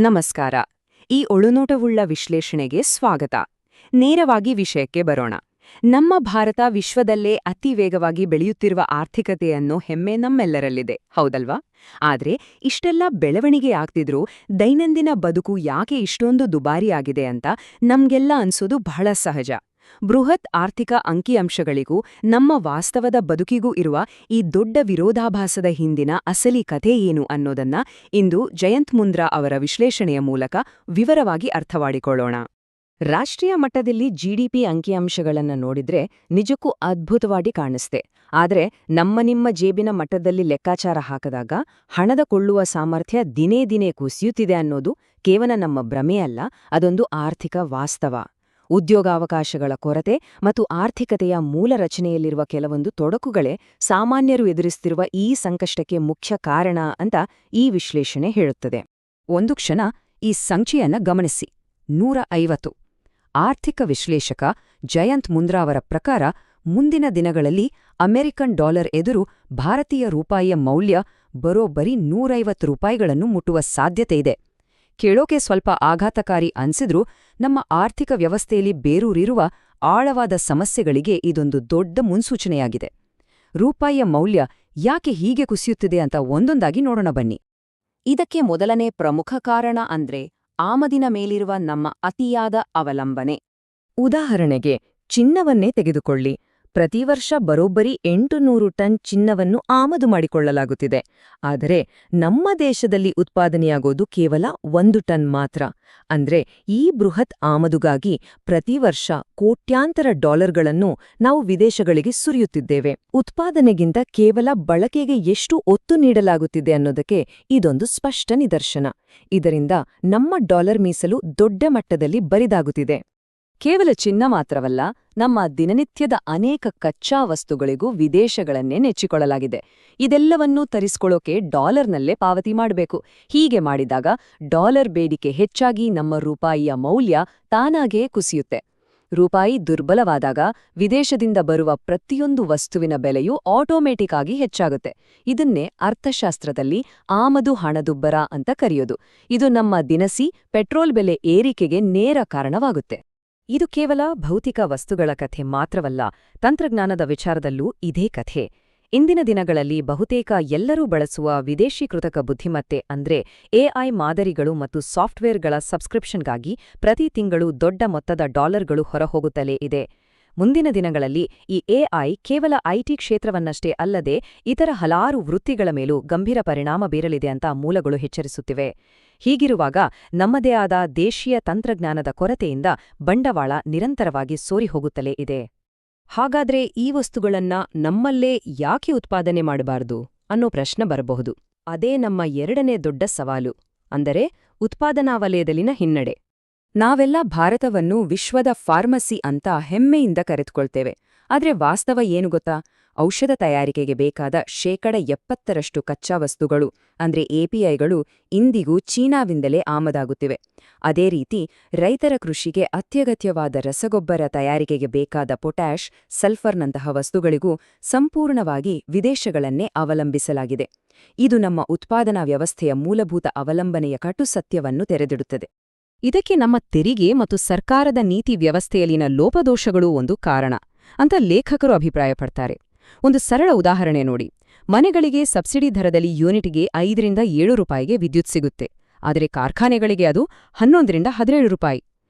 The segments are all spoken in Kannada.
ನಮಸ್ಕಾರ. ಈ ಒಳುನೋಟವುಳ್ಳ ವಿಶ್ಲೇಷಣೆಗೆ ಸ್ವಾಗತ. ನೇರವಾಗಿ ವಿಷಯಕ್ಕೆ ಬರೋಣ. ನಮ್ಮ ಭಾರತ ವಿಶ್ವದಲ್ಲೇ ಅತಿ ವೇಗವಾಗಿ ಬೆಳೆಯುತ್ತಿರುವ ಆರ್ಥಿಕತೆಯನ್ನೋ ಹೆಮ್ಮೆ ನಮ್ಮೆಲ್ಲರಲ್ಲಿದೆ, ಹೌದಲ್ವಾ? ಆದ್ರೆ ಇಷ್ಟೆಲ್ಲ ಬೆಳವಣಿಗೆ ಆಗ್ತಿದ್ರೂ ದೈನಂದಿನ ಬದುಕು ಯಾಕೆ ಇಷ್ಟೊಂದು ದುಬಾರಿಯಾಗಿದೆ ಅಂತ ನಮ್ಗೆಲ್ಲ ಅನ್ಸೋದು ಬಹಳ ಸಹಜ. ಬೃಹತ್ ಆರ್ಥಿಕ ಅಂಕಿಅಂಶಗಳಿಗೂ ನಮ್ಮ ವಾಸ್ತವದ ಬದುಕಿಗೂ ಇರುವ ಈ ದೊಡ್ಡ ವಿರೋಧಾಭಾಸದ ಹಿಂದಿನ ಅಸಲಿ ಕಥೆ ಏನು ಅನ್ನೋದನ್ನ ಇಂದು ಜಯಂತ್ ಮುಂದ್ರಾ ಅವರ ವಿಶ್ಲೇಷಣೆಯ ಮೂಲಕ ವಿವರವಾಗಿ ಅರ್ಥಮಾಡಿಕೊಳ್ಳೋಣ. ರಾಷ್ಟ್ರೀಯ ಮಟ್ಟದಲ್ಲಿ ಜಿಡಿಪಿ ಅಂಕಿಅಂಶಗಳನ್ನ ನೋಡಿದ್ರೆ ನಿಜಕ್ಕೂ ಅದ್ಭುತವಾಗಿ ಕಾಣಿಸ್ತೆ. ಆದ್ರೆ ನಿಮ್ಮ ಜೇಬಿನ ಮಟ್ಟದಲ್ಲಿ ಲೆಕ್ಕಾಚಾರ ಹಾಕಿದಾಗ ಹಣದ ಕೊಳ್ಳುವ ಸಾಮರ್ಥ್ಯ ದಿನೇ ದಿನೇ ಕುಸಿಯುತ್ತಿದೆ ಅನ್ನೋದು ಕೇವಲ ನಮ್ಮ ಭ್ರಮೆಯಲ್ಲ, ಅದೊಂದು ಆರ್ಥಿಕ ವಾಸ್ತವ. ಉದ್ಯೋಗಾವಕಾಶಗಳ ಕೊರತೆ ಮತ್ತು ಆರ್ಥಿಕತೆಯ ಮೂಲ ರಚನೆಯಲ್ಲಿರುವ ಕೆಲವೊಂದು ತೊಡಕುಗಳೇ ಸಾಮಾನ್ಯರು ಎದುರಿಸುತ್ತಿರುವ ಈ ಸಂಕಷ್ಟಕ್ಕೆ ಮುಖ್ಯ ಕಾರಣ ಅಂತ ಈ ವಿಶ್ಲೇಷಣೆ ಹೇಳುತ್ತದೆ. ಒಂದು ಕ್ಷಣ ಈ ಸಂಖ್ಯೆಯನ್ನ ಗಮನಿಸಿ. 150. ಆರ್ಥಿಕ ವಿಶ್ಲೇಷಕ ಜಯಂತ್ ಮುಂದ್ರಾ ಅವರ ಪ್ರಕಾರ ಮುಂದಿನ ದಿನಗಳಲ್ಲಿ ಅಮೆರಿಕನ್ ಡಾಲರ್ ಎದುರು ಭಾರತೀಯ ರೂಪಾಯಿಯ ಮೌಲ್ಯ ಬರೋಬ್ಬರಿ 150 ರೂಪಾಯಿಗಳನ್ನು ಮುಟ್ಟುವ ಸಾಧ್ಯತೆಯಿದೆ. ಕೇಳೋಕೆ ಸ್ವಲ್ಪ ಆಘಾತಕಾರಿ ಅನ್ಸಿದ್ರೂ ನಮ್ಮ ಆರ್ಥಿಕ ವ್ಯವಸ್ಥೆಯಲ್ಲಿ ಬೇರೂರಿರುವ ಆಳವಾದ ಸಮಸ್ಯೆಗಳಿಗೆ ಇದೊಂದು ದೊಡ್ಡ ಮುನ್ಸೂಚನೆಯಾಗಿದೆ. ರೂಪಾಯಿಯ ಮೌಲ್ಯ ಯಾಕೆ ಹೀಗೆ ಕುಸಿಯುತ್ತಿದೆ ಅಂತ ಒಂದೊಂದಾಗಿ ನೋಡೋಣ ಬನ್ನಿ. ಇದಕ್ಕೆ ಮೊದಲನೇ ಪ್ರಮುಖ ಕಾರಣ ಅಂದ್ರೆ ಆಮದಿನ ಮೇಲಿರುವ ನಮ್ಮ ಅತಿಯಾದ ಅವಲಂಬನೆ. ಉದಾಹರಣೆಗೆ ಚಿನ್ನವನ್ನೇ ತೆಗೆದುಕೊಳ್ಳಿ. ಪ್ರತಿ ವರ್ಷ ಬರೋಬ್ಬರಿ 800 ಟನ್ ಚಿನ್ನವನ್ನು ಆಮದು ಮಾಡಿಕೊಳ್ಳಲಾಗುತ್ತಿದೆ. ಆದರೆ ನಮ್ಮ ದೇಶದಲ್ಲಿ ಉತ್ಪಾದನೆಯಾಗೋದು ಕೇವಲ 1 ಟನ್ ಮಾತ್ರ. ಅಂದ್ರೆ ಈ ಬೃಹತ್ ಆಮದುಗಾಗಿ ಪ್ರತಿ ವರ್ಷ ಕೋಟ್ಯಾಂತರ ಡಾಲರ್ಗಳನ್ನು ನಾವು ವಿದೇಶಗಳಿಗೆ ಸುರಿಯುತ್ತಿದ್ದೇವೆ. ಉತ್ಪಾದನೆಗಿಂತ ಕೇವಲ ಬಳಕೆಗೆ ಎಷ್ಟು ಒತ್ತು ನೀಡಲಾಗುತ್ತಿದೆ ಅನ್ನೋದಕ್ಕೆ ಇದೊಂದು ಸ್ಪಷ್ಟ ನಿದರ್ಶನ. ಇದರಿಂದ ನಮ್ಮ ಡಾಲರ್ ಮೀಸಲು ದೊಡ್ಡ ಮಟ್ಟದಲ್ಲಿ ಬರಿದಾಗುತ್ತಿದೆ. ಕೇವಲ ಚಿನ್ನ ಮಾತ್ರವಲ್ಲ, ನಮ್ಮ ದಿನನಿತ್ಯದ ಅನೇಕ ಕಚ್ಚಾ ವಸ್ತುಗಳಿಗೂ ವಿದೇಶಗಳನ್ನೇ ನೆಚ್ಚಿಕೊಳ್ಳಲಾಗಿದೆ. ಇದೆಲ್ಲವನ್ನೂ ತರಿಸ್ಕೊಳ್ಳೋಕೆ ಡಾಲರ್ನಲ್ಲೇ ಪಾವತಿ ಮಾಡಬೇಕು. ಹೀಗೆ ಮಾಡಿದಾಗ ಡಾಲರ್ ಬೇಡಿಕೆ ಹೆಚ್ಚಾಗಿ ನಮ್ಮ ರೂಪಾಯಿಯ ಮೌಲ್ಯ ತಾನಾಗೇ ಕುಸಿಯುತ್ತೆ. ರೂಪಾಯಿ ದುರ್ಬಲವಾದಾಗ ವಿದೇಶದಿಂದ ಬರುವ ಪ್ರತಿಯೊಂದು ವಸ್ತುವಿನ ಬೆಲೆಯೂ ಆಟೋಮೆಟಿಕ್ ಆಗಿ ಹೆಚ್ಚಾಗುತ್ತೆ. ಇದನ್ನೇ ಅರ್ಥಶಾಸ್ತ್ರದಲ್ಲಿ ಆಮದು ಹಣದುಬ್ಬರ ಅಂತ ಕರೆಯೋದು. ಇದು ನಮ್ಮ ದಿನಸಿ ಪೆಟ್ರೋಲ್ ಬೆಲೆ ಏರಿಕೆಗೆ ನೇರ ಕಾರಣವಾಗುತ್ತೆ. ಇದು ಕೇವಲ ಭೌತಿಕ ವಸ್ತುಗಳ ಕಥೆ ಮಾತ್ರವಲ್ಲ, ತಂತ್ರಜ್ಞಾನದ ವಿಚಾರದಲ್ಲೂ ಇದೇ ಕಥೆ. ಇಂದಿನ ದಿನಗಳಲ್ಲಿ ಬಹುತೇಕ ಎಲ್ಲರೂ ಬಳಸುವ ವಿದೇಶಿ ಕೃತಕ ಬುದ್ಧಿಮತ್ತೆ ಅಂದ್ರೆ ಎಐ ಮಾದರಿಗಳು ಮತ್ತು ಸಾಫ್ಟ್ವೇರ್ಗಳ ಸಬ್ಸ್ಕ್ರಿಪ್ಷನ್ಗಾಗಿ ಪ್ರತಿ ತಿಂಗಳು ದೊಡ್ಡ ಮೊತ್ತದ ಡಾಲರ್ಗಳು ಹೊರಹೋಗುತ್ತಲೇ ಇದೆ. ಮುಂದಿನ ದಿನಗಳಲ್ಲಿ ಈ ಎಐ ಕೇವಲ ಐಟಿ ಕ್ಷೇತ್ರವನ್ನಷ್ಟೇ ಅಲ್ಲದೆ ಇತರ ಹಲವಾರು ವೃತ್ತಿಗಳ ಮೇಲೂ ಗಂಭೀರ ಪರಿಣಾಮ ಬೀರಲಿದೆ ಅಂತ ಮೂಲಗಳು ಎಚ್ಚರಿಸುತ್ತಿವೆ. ಹೀಗಿರುವಾಗ ನಮ್ಮದೇ ಆದ ದೇಶೀಯ ತಂತ್ರಜ್ಞಾನದ ಕೊರತೆಯಿಂದ ಬಂಡವಾಳ ನಿರಂತರವಾಗಿ ಸೋರಿಹೋಗುತ್ತಲೇ ಇದೆ. ಹಾಗಾದ್ರೆ ಈ ವಸ್ತುಗಳನ್ನ ನಮ್ಮಲ್ಲೇ ಯಾಕೆ ಉತ್ಪಾದನೆ ಮಾಡಬಾರದು ಅನ್ನೋ ಪ್ರಶ್ನೆ ಬರಬಹುದು. ಅದೇ ನಮ್ಮ ಎರಡನೇ ದೊಡ್ಡ ಸವಾಲು, ಅಂದರೆ ಉತ್ಪಾದನಾ ವಲಯದಲ್ಲಿನ ಹಿನ್ನಡೆ. ನಾವೆಲ್ಲ ಭಾರತವನ್ನು ವಿಶ್ವದ ಫಾರ್ಮಸಿ ಅಂತ ಹೆಮ್ಮೆಯಿಂದ ಕರೆದುಕೊಳ್ತೇವೆ. ಆದ್ರೆ ವಾಸ್ತವ ಏನು ಗೊತ್ತಾ? ಔಷಧ ತಯಾರಿಕೆಗೆ ಬೇಕಾದ 70% ಕಚ್ಚಾ ವಸ್ತುಗಳು ಅಂದ್ರೆ ಎಪಿಐಗಳು ಇಂದಿಗೂ ಚೀನಾವಿಂದಲೇ ಆಮದಾಗುತ್ತಿವೆ. ಅದೇ ರೀತಿ ರೈತರ ಕೃಷಿಗೆ ಅತ್ಯಗತ್ಯವಾದ ರಸಗೊಬ್ಬರ ತಯಾರಿಕೆಗೆ ಬೇಕಾದ ಪೊಟ್ಯಾಷ್, ಸಲ್ಫರ್ನಂತಹ ವಸ್ತುಗಳಿಗೂ ಸಂಪೂರ್ಣವಾಗಿ ವಿದೇಶಗಳನ್ನೇ ಅವಲಂಬಿಸಲಾಗಿದೆ. ಇದು ನಮ್ಮ ಉತ್ಪಾದನಾ ವ್ಯವಸ್ಥೆಯ ಮೂಲಭೂತ ಅವಲಂಬನೆಯ ಕಟು ಸತ್ಯವನ್ನು ತೆರೆದಿಡುತ್ತದೆ. ಇದಕ್ಕೆ ನಮ್ಮ ತೆರಿಗೆ ಮತ್ತು ಸರ್ಕಾರದ ನೀತಿ ವ್ಯವಸ್ಥೆಯಲ್ಲಿನ ಲೋಪದೋಷಗಳೂ ಒಂದು ಕಾರಣ ಅಂತ ಲೇಖಕರು ಅಭಿಪ್ರಾಯಪಡ್ತಾರೆ. ಒಂದು ಸರಳ ಉದಾಹರಣೆ ನೋಡಿ. ಮನೆಗಳಿಗೆ ಸಬ್ಸಿಡಿ ದರದಲ್ಲಿ ಯೂನಿಟ್ಗೆ 5ರಿಂದ 7 ರೂಪಾಯಿಗೆ ವಿದ್ಯುತ್ ಸಿಗುತ್ತೆ. ಆದರೆ ಕಾರ್ಖಾನೆಗಳಿಗೆ ಅದು 11ರಿಂದ 17 ರೂಪಾಯಿ.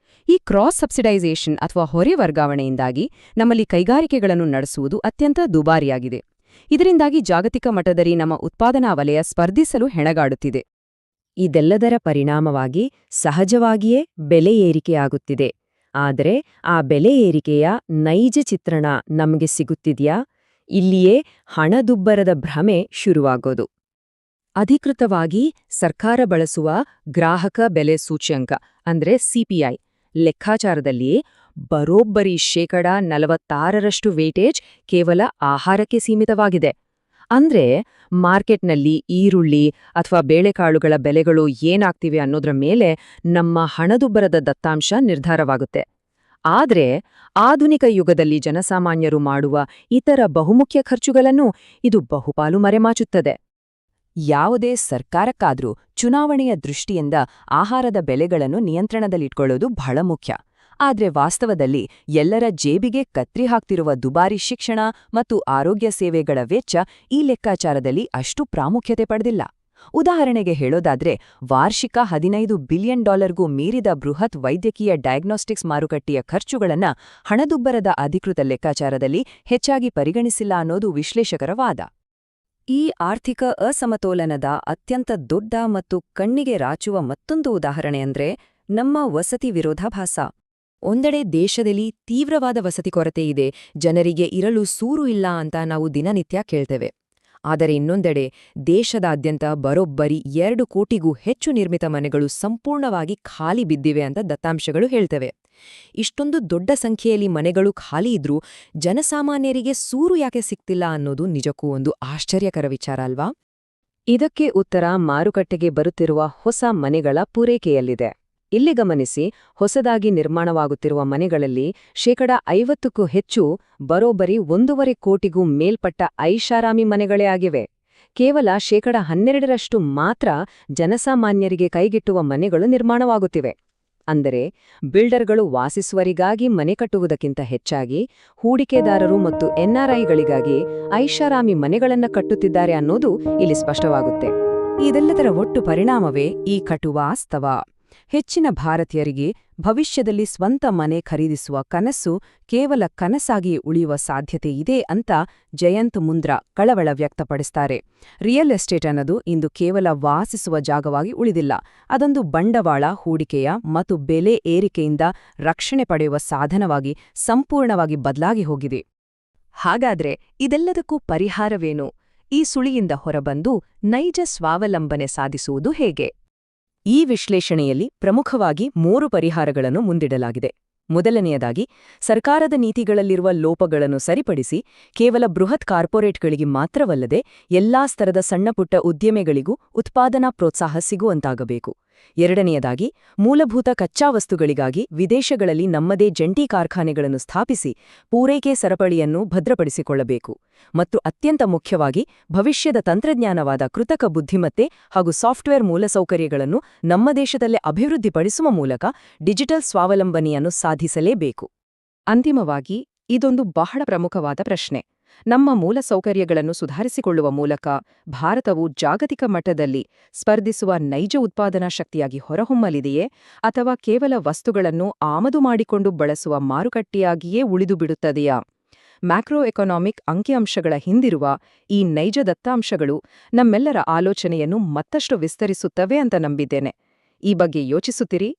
ಈ ಕ್ರಾಸ್ ಸಬ್ಸಿಡೈಸೇಷನ್ ಅಥವಾ ಹೊರೆ ವರ್ಗಾವಣೆಯಿಂದಾಗಿ ನಮ್ಮಲ್ಲಿ ಕೈಗಾರಿಕೆಗಳನ್ನು ನಡೆಸುವುದು ಅತ್ಯಂತ ದುಬಾರಿಯಾಗಿದೆ. ಇದರಿಂದಾಗಿ ಜಾಗತಿಕ ಮಟ್ಟದಲ್ಲಿ ನಮ್ಮ ಉತ್ಪಾದನಾ ವಲಯ ಸ್ಪರ್ಧಿಸಲು ಹೆಣಗಾಡುತ್ತಿದೆ. ಇದೆಲ್ಲದರ ಪರಿಣಾಮವಾಗಿ ಸಹಜವಾಗಿಯೇ ಬೆಲೆ ಏರಿಕೆಯಾಗುತ್ತಿದೆ. ಆದರೆ ಆ ಬೆಲೆ ಏರಿಕೆಯ ನೈಜ ಚಿತ್ರಣ ನಮಗೆ ಸಿಗುತ್ತಿದೆಯಾ? ಇಲ್ಲಿಯೇ ಹಣದುಬ್ಬರದ ಭ್ರಮೆ ಶುರುವಾಗೋದು. ಅಧಿಕೃತವಾಗಿ ಸರ್ಕಾರ ಬಳಸುವ ಗ್ರಾಹಕ ಬೆಲೆ ಸೂಚ್ಯಂಕ ಅಂದ್ರೆ ಸಿಪಿಐ ಲೆಕ್ಕಾಚಾರದಲ್ಲಿ ಬರೋಬ್ಬರಿ 46% ವೇಟೇಜ್ ಕೇವಲ ಆಹಾರಕ್ಕೆ ಸೀಮಿತವಾಗಿದೆ. ಅಂದ್ರೆ ಮಾರ್ಕೆಟ್ನಲ್ಲಿ ಈರುಳ್ಳಿ ಅಥವಾ ಬೇಳೆಕಾಳುಗಳ ಬೆಲೆಗಳು ಏನಾಗ್ತಿವೆ ಅನ್ನೋದ್ರ ಮೇಲೆ ನಮ್ಮ ಹಣದುಬ್ಬರದ ದತ್ತಾಂಶ ನಿರ್ಧಾರವಾಗುತ್ತೆ. ಆದ್ರೆ ಆಧುನಿಕ ಯುಗದಲ್ಲಿ ಜನಸಾಮಾನ್ಯರು ಮಾಡುವ ಇತರ ಬಹುಮುಖ್ಯ ಖರ್ಚುಗಳನ್ನು ಇದು ಬಹುಪಾಲು ಮರೆಮಾಚುತ್ತದೆ. ಯಾವುದೇ ಸರ್ಕಾರಕ್ಕಾದ್ರೂ ಚುನಾವಣೆಯ ದೃಷ್ಟಿಯಿಂದ ಆಹಾರದ ಬೆಲೆಗಳನ್ನು ನಿಯಂತ್ರಣದಲ್ಲಿಟ್ಕೊಳ್ಳೋದು ಬಹಳ ಮುಖ್ಯ. ಆದ್ರೆ ವಾಸ್ತವದಲ್ಲಿ ಎಲ್ಲರ ಜೇಬಿಗೆ ಕತ್ರಿ ಹಾಕ್ತಿರುವ ದುಬಾರಿ ಶಿಕ್ಷಣ ಮತ್ತು ಆರೋಗ್ಯ ಸೇವೆಗಳ ವೆಚ್ಚ ಈ ಲೆಕ್ಕಾಚಾರದಲ್ಲಿ ಅಷ್ಟು ಪ್ರಾಮುಖ್ಯತೆ ಪಡೆದಿಲ್ಲ. ಉದಾಹರಣೆಗೆ ಹೇಳೋದಾದ್ರೆ, ವಾರ್ಷಿಕ $15 ಬಿಲಿಯನ್ ಮೀರಿದ ಬೃಹತ್ ವೈದ್ಯಕೀಯ ಡಯಾಗ್ನೋಸ್ಟಿಕ್ಸ್ ಮಾರುಕಟ್ಟೆಯ ಖರ್ಚುಗಳನ್ನ ಹಣದುಬ್ಬರದ ಅಧಿಕೃತ ಲೆಕ್ಕಾಚಾರದಲ್ಲಿ ಹೆಚ್ಚಾಗಿ ಪರಿಗಣಿಸಿಲ್ಲ ಅನ್ನೋದು ವಿಶ್ಲೇಷಕರ ವಾದ. ಈ ಆರ್ಥಿಕ ಅಸಮತೋಲನದ ಅತ್ಯಂತ ದೊಡ್ಡ ಮತ್ತು ಕಣ್ಣಿಗೆ ರಾಚುವ ಮತ್ತೊಂದು ಉದಾಹರಣೆಯಂದ್ರೆ ನಮ್ಮ ವಸತಿ ವಿರೋಧಾಭಾಸ. ಒಂದೆಡೆ ದೇಶದಲ್ಲಿ ತೀವ್ರವಾದ ವಸತಿ ಕೊರತೆ ಇದೆ, ಜನರಿಗೆ ಇರಲು ಸೂರು ಇಲ್ಲ ಅಂತ ನಾವು ದಿನನಿತ್ಯ ಕೇಳ್ತೇವೆ. ಆದರೆ ಇನ್ನೊಂದೆಡೆ ದೇಶದಾದ್ಯಂತ ಬರೋಬ್ಬರಿ 2 ಕೋಟಿಗೂ ಹೆಚ್ಚು ನಿರ್ಮಿತ ಮನೆಗಳು ಸಂಪೂರ್ಣವಾಗಿ ಖಾಲಿ ಬಿದ್ದಿವೆ ಅಂತ ದತ್ತಾಂಶಗಳು ಹೇಳ್ತವೆ. ಇಷ್ಟೊಂದು ದೊಡ್ಡ ಸಂಖ್ಯೆಯಲ್ಲಿ ಮನೆಗಳು ಖಾಲಿ ಇದ್ರೂ ಜನಸಾಮಾನ್ಯರಿಗೆ ಸೂರು ಯಾಕೆ ಸಿಗ್ತಿಲ್ಲ ಅನ್ನೋದು ನಿಜಕ್ಕೂ ಒಂದು ಆಶ್ಚರ್ಯಕರ ವಿಚಾರ ಅಲ್ವಾ? ಇದಕ್ಕೆ ಉತ್ತರ ಮಾರುಕಟ್ಟೆಗೆ ಬರುತ್ತಿರುವ ಹೊಸ ಮನೆಗಳ ಪೂರೈಕೆಯಲ್ಲಿದೆ. ಇಲ್ಲಿ ಗಮನಿಸಿ, ಹೊಸದಾಗಿ ನಿರ್ಮಾಣವಾಗುತ್ತಿರುವ ಮನೆಗಳಲ್ಲಿ 50%ಕ್ಕೂ ಹೆಚ್ಚು ಬರೋಬ್ಬರಿ 1.5 ಕೋಟಿಗೂ ಮೇಲ್ಪಟ್ಟ ಐಷಾರಾಮಿ ಮನೆಗಳೇ ಆಗಿವೆ. ಕೇವಲ 12% ಮಾತ್ರ ಜನಸಾಮಾನ್ಯರಿಗೆ ಕೈಗೆಟುವ ಮನೆಗಳು ನಿರ್ಮಾಣವಾಗುತ್ತಿವೆ. ಅಂದರೆ ಬಿಲ್ಡರ್ಗಳು ವಾಸಿಸುವರಿಗಾಗಿ ಮನೆ ಕಟ್ಟುವುದಕ್ಕಿಂತ ಹೆಚ್ಚಾಗಿ ಹೂಡಿಕೆದಾರರು ಮತ್ತು ಎನ್ಆರ್ಐಗಳಿಗಾಗಿ ಐಷಾರಾಮಿ ಮನೆಗಳನ್ನ ಕಟ್ಟುತ್ತಿದ್ದಾರೆ ಅನ್ನೋದು ಇಲ್ಲಿ ಸ್ಪಷ್ಟವಾಗುತ್ತೆ. ಇದೆಲ್ಲದರ ಒಟ್ಟು ಪರಿಣಾಮವೇ ಈ ಕಟು ವಾಸ್ತವ. ಹೆಚ್ಚಿನ ಭಾರತೀಯರಿಗೆ ಭವಿಷ್ಯದಲ್ಲಿ ಸ್ವಂತ ಮನೆ ಖರೀದಿಸುವ ಕನಸು ಕೇವಲ ಕನಸಾಗಿಯೇ ಉಳಿಯುವ ಸಾಧ್ಯತೆ ಇದೆ ಅಂತ ಜಯಂತ್ ಮುಂದ್ರಾ ಕಳವಳ ವ್ಯಕ್ತಪಡಿಸ್ತಾರೆ. ರಿಯಲ್ ಎಸ್ಟೇಟ್ ಅನ್ನೋದು ಇಂದು ಕೇವಲ ವಾಸಿಸುವ ಜಾಗವಾಗಿ ಉಳಿದಿಲ್ಲ, ಅದೊಂದು ಬಂಡವಾಳ ಹೂಡಿಕೆಯ ಮತ್ತು ಬೆಲೆ ಏರಿಕೆಯಿಂದ ರಕ್ಷಣೆ ಪಡೆಯುವ ಸಾಧನವಾಗಿ ಸಂಪೂರ್ಣವಾಗಿ ಬದಲಾಗಿ ಹೋಗಿದೆ. ಹಾಗಾದ್ರೆ ಇದೆಲ್ಲದಕ್ಕೂ ಪರಿಹಾರವೇನು? ಈ ಸುಳಿಯಿಂದ ಹೊರಬಂದು ನೈಜ ಸ್ವಾವಲಂಬನೆ ಸಾಧಿಸುವುದು ಹೇಗೆ? ಈ ವಿಶ್ಲೇಷಣೆಯಲ್ಲಿ ಪ್ರಮುಖವಾಗಿ 3 ಪರಿಹಾರಗಳನ್ನು ಮುಂದಿಡಲಾಗಿದೆ. ಮೊದಲನೆಯದಾಗಿ, ಸರ್ಕಾರದ ನೀತಿಗಳಲ್ಲಿರುವ ಲೋಪಗಳನ್ನು ಸರಿಪಡಿಸಿ ಕೇವಲ ಬೃಹತ್ ಕಾರ್ಪೊರೇಟ್ಗಳಿಗೆ ಮಾತ್ರವಲ್ಲದೆ ಎಲ್ಲಾ ಸ್ತರದ ಸಣ್ಣಪುಟ್ಟ ಉದ್ಯಮೆಗಳಿಗೂ ಉತ್ಪಾದನಾ ಪ್ರೋತ್ಸಾಹ ಸಿಗುವಂತಾಗಬೇಕು. ಎರಡನೆಯದಾಗಿ, ಮೂಲಭೂತ ಕಚ್ಚಾ ವಸ್ತುಗಳಿಗಾಗಿ ವಿದೇಶಗಳಲ್ಲಿ ನಮ್ಮದೇ ಜಂಟಿ ಕಾರ್ಖಾನೆಗಳನ್ನು ಸ್ಥಾಪಿಸಿ ಪೂರೈಕೆ ಸರಪಳಿಯನ್ನು ಭದ್ರಪಡಿಸಿಕೊಳ್ಳಬೇಕು. ಮತ್ತು ಅತ್ಯಂತ ಮುಖ್ಯವಾಗಿ, ಭವಿಷ್ಯದ ತಂತ್ರಜ್ಞಾನವಾದ ಕೃತಕ ಬುದ್ಧಿಮತ್ತೆ ಹಾಗೂ ಸಾಫ್ಟ್ವೇರ್ ಮೂಲಸೌಕರ್ಯಗಳನ್ನು ನಮ್ಮ ದೇಶದಲ್ಲೇ ಅಭಿವೃದ್ಧಿಪಡಿಸುವ ಮೂಲಕ ಡಿಜಿಟಲ್ ಸ್ವಾವಲಂಬನೆಯನ್ನು ಸಾಧಿಸಲೇಬೇಕು. ಅಂತಿಮವಾಗಿ, ಇದೊಂದು ಬಹಳ ಪ್ರಮುಖವಾದ ಪ್ರಶ್ನೆ. ನಮ್ಮ ಮೂಲಸೌಕರ್ಯಗಳನ್ನು ಸುಧಾರಿಸಿಕೊಳ್ಳುವ ಮೂಲಕ ಭಾರತವು ಜಾಗತಿಕ ಮಟ್ಟದಲ್ಲಿ ಸ್ಪರ್ಧಿಸುವ ನೈಜ ಉತ್ಪಾದನಾ ಶಕ್ತಿಯಾಗಿ ಹೊರಹೊಮ್ಮಲಿದೆಯೇ, ಅಥವಾ ಕೇವಲ ವಸ್ತುಗಳನ್ನು ಆಮದು ಮಾಡಿಕೊಂಡು ಬಳಸುವ ಮಾರುಕಟ್ಟೆಯಾಗಿಯೇ ಉಳಿದುಬಿಡುತ್ತದೆಯಾ? ಮ್ಯಾಕ್ರೋ ಎಕನಾಮಿಕ್ ಅಂಕಿಅಂಶಗಳ ಹಿಂದಿರುವ ಈ ನೈಜ ದತ್ತಾಂಶಗಳು ನಮ್ಮೆಲ್ಲರ ಆಲೋಚನೆಯನ್ನು ಮತ್ತಷ್ಟು ವಿಸ್ತರಿಸುತ್ತವೆ ಅಂತ ನಂಬಿದ್ದೇನೆ. ಈ ಬಗ್ಗೆ ಯೋಚಿಸುತ್ತೀರಿ?